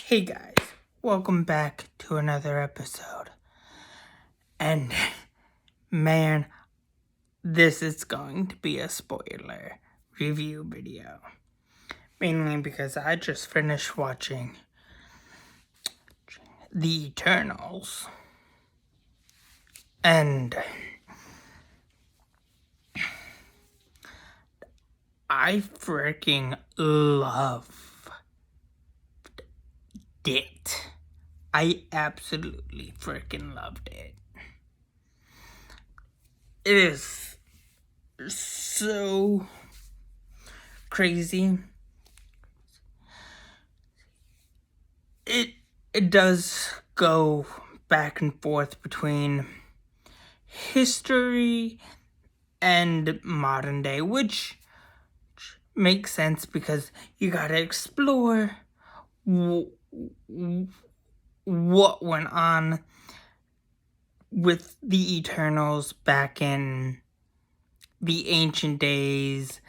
Hey guys, welcome back to another episode. And man, this is going to be a spoiler review video. Mainly because I just finished watching The Eternals. And I freaking loved it. I absolutely freaking loved it. It is so crazy. It does go back and forth between history and modern day, which makes sense because you gotta explore what went on with the Eternals back in the ancient days,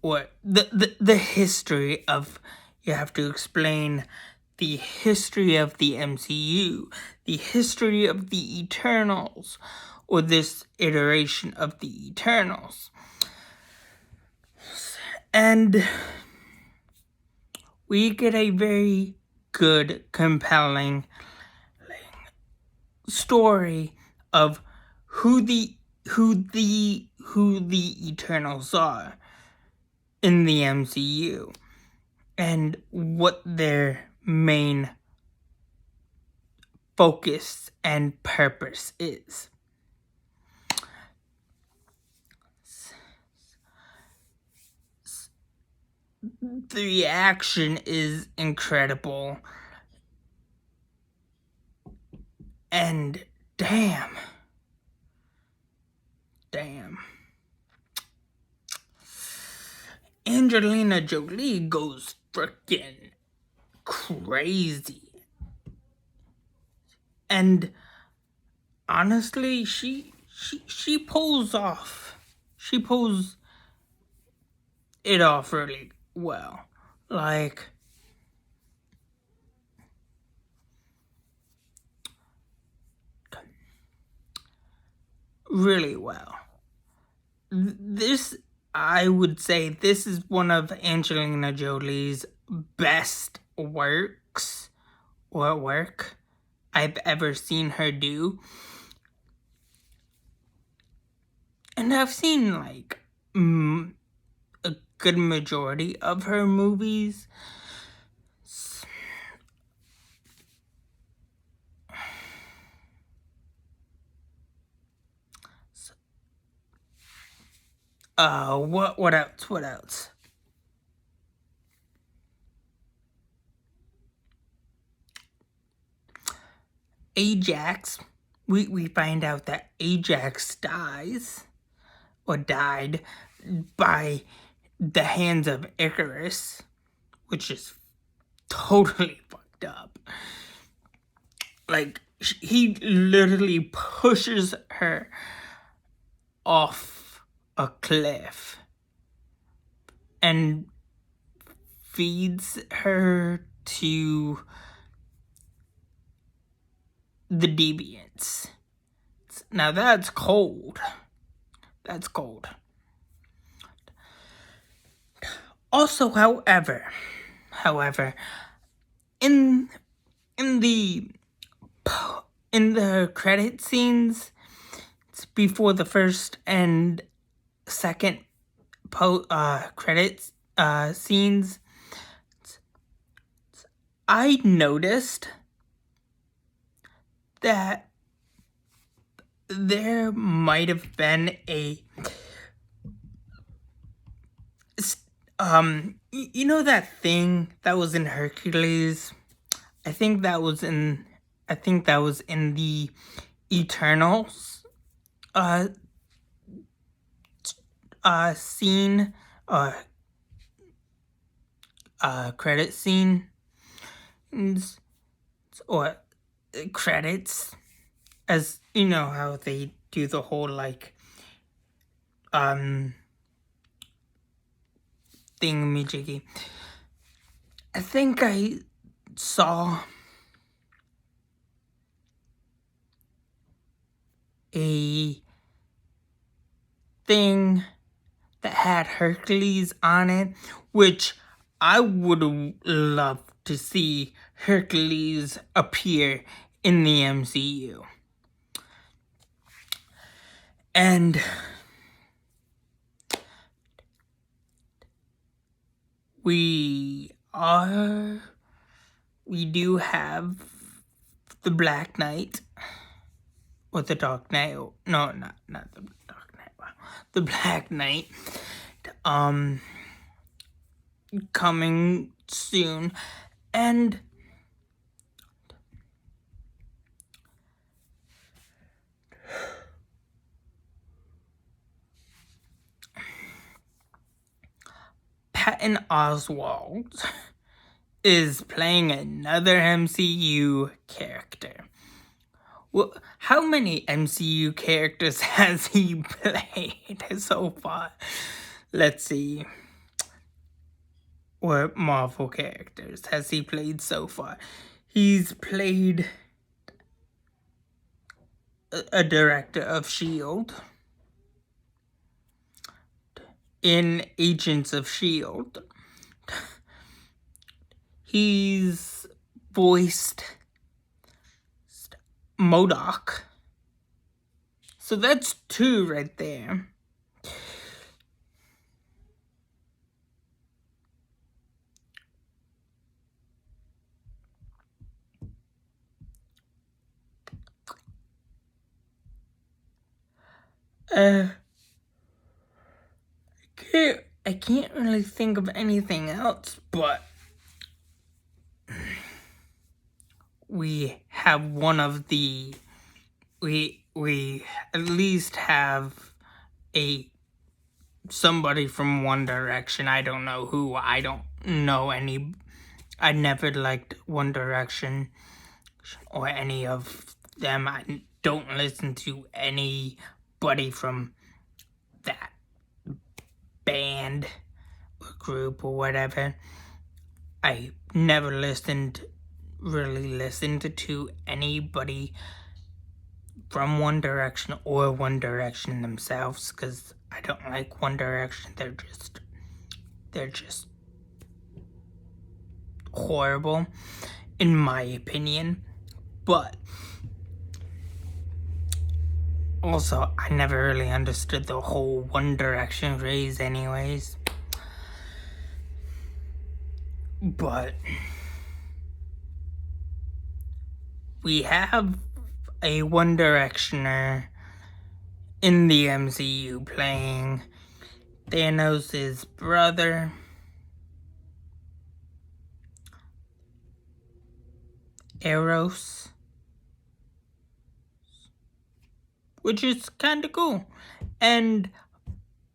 or the history of. You have to explain the history of the MCU, the history of the Eternals, or this iteration of the Eternals. And we get a very good, compelling story of who the Eternals are in the MCU and what their main focus and purpose is. The action is incredible. And damn. Angelina Jolie goes freaking crazy. And honestly, she pulls off. She pulls it off really well. Like, really well. This, I would say, this is one of Angelina Jolie's best works or work I've ever seen her do. And I've seen like a good majority of her movies. What else? Ajax. We find out that Ajax dies or died by the hands of Icarus, which is totally fucked up. Like, he literally pushes her off a cliff and feeds her to the deviants. Now that's cold. That's cold. Also, however, in the credit scenes, before the first and second credits scenes, I noticed that there might have been a you know that thing that was in Hercules? I think that was in the Eternals scene, credit scene, or credits, as you know how they do the whole like thingamajiggy. I think I saw a thing that had Hercules on it, which I would love to see Hercules appear in the MCU. And we do have the Black Knight, or the Dark Knight. No, not the Dark Knight. Wow. The Black Knight, coming soon, and Patton Oswalt is playing another MCU character. Well, how many MCU characters has he played so far? Let's see. What Marvel characters has he played so far? He's played a director of S.H.I.E.L.D. in Agents of S.H.I.E.L.D. He's voiced MODOK. So that's 2 right there. I can't really think of anything else, but we have one of the we at least have somebody from One Direction. I don't know who. I don't know any. I never liked One Direction or any of them. I don't listen to anybody from that band or group or whatever. I never really listened to anybody from One Direction or One Direction themselves, because I don't like One Direction. They're just horrible, in my opinion. But also, I never really understood the whole One Direction craze anyways. But we have a One Directioner in the MCU playing Thanos' brother. Eros. Which is kind of cool. And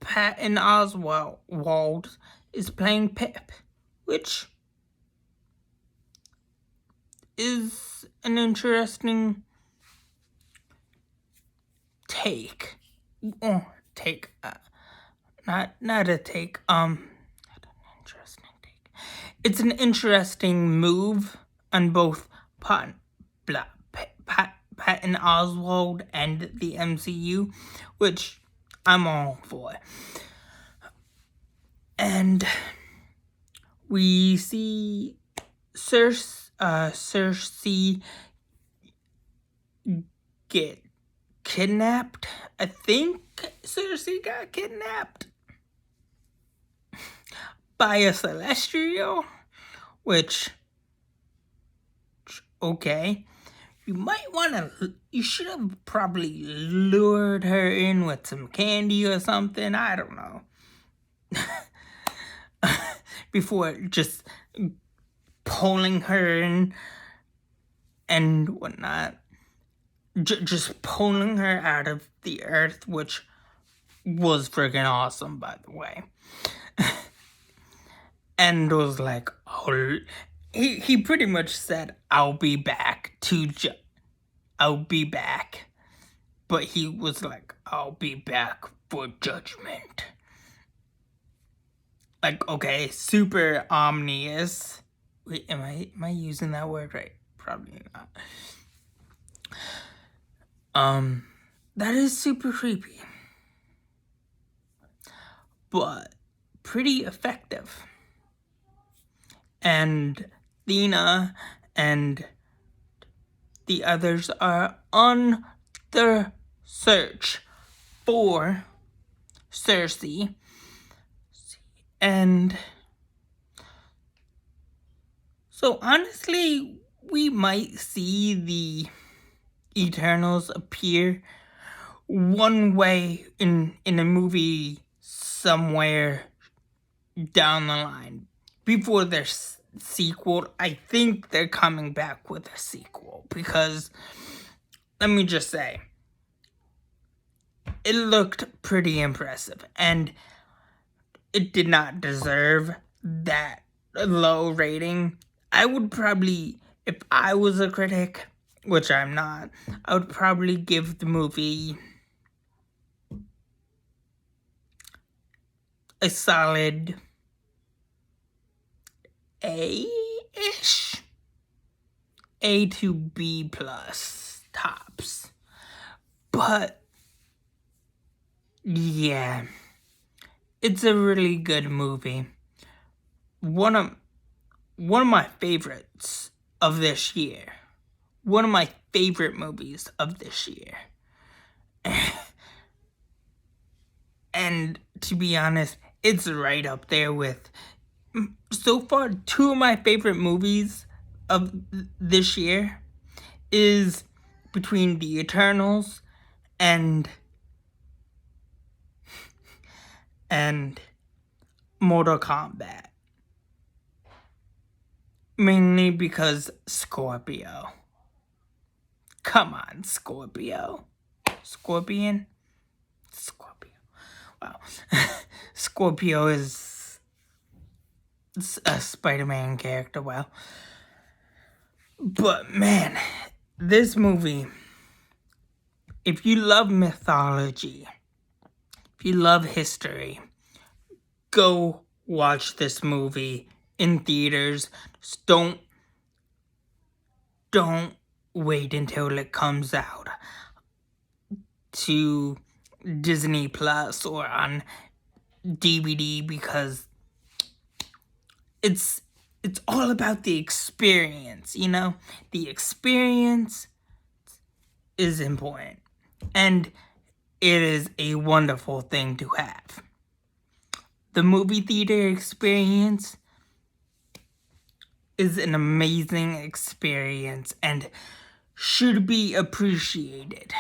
Patton Oswalt is playing Pip, which is an interesting take. Not a take. Not an interesting take. It's an interesting move on both Patton Oswalt and the MCU, which I'm all for. And we see Cersei get kidnapped. I think Cersei got kidnapped by a Celestial, which, okay. You should have probably lured her in with some candy or something. I don't know. Before just pulling her in and whatnot. Just pulling her out of the earth, which was freaking awesome, by the way. And was like, oh, he pretty much said, I'll be back. I'll be back. But he was like, I'll be back for judgment. Like, okay, super ominous. Wait, am I using that word right? Probably not. That is super creepy, but pretty effective. And Thena and the others are on the search for Cersei. And so honestly, we might see the Eternals appear one way in a movie somewhere down the line. Before their sequel, I think they're coming back with a sequel because, let me just say, it looked pretty impressive and it did not deserve that low rating. I would probably, if I was a critic, which I'm not, I would probably give the movie a solid A-ish. A to B plus tops. But yeah, it's a really good movie. One of my favorites of this year. One of my favorite movies of this year. And to be honest, it's right up there with, so far, two of my favorite movies of this year is between The Eternals and Mortal Kombat. Mainly because Scorpio. Come on, Scorpio. Scorpion? Scorpio. Wow. Scorpio is a Spider-Man character, well. But man, this movie, if you love mythology, if you love history, go watch this movie in theaters. Just don't wait until it comes out to Disney Plus or on DVD, because it's all about the experience, you know? The experience is important, and it is a wonderful thing to have. The movie theater experience is an amazing experience and should be appreciated.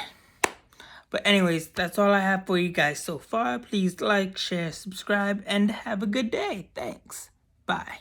But anyways, that's all I have for you guys so far. Please like, share, subscribe, and have a good day. Thanks. Bye.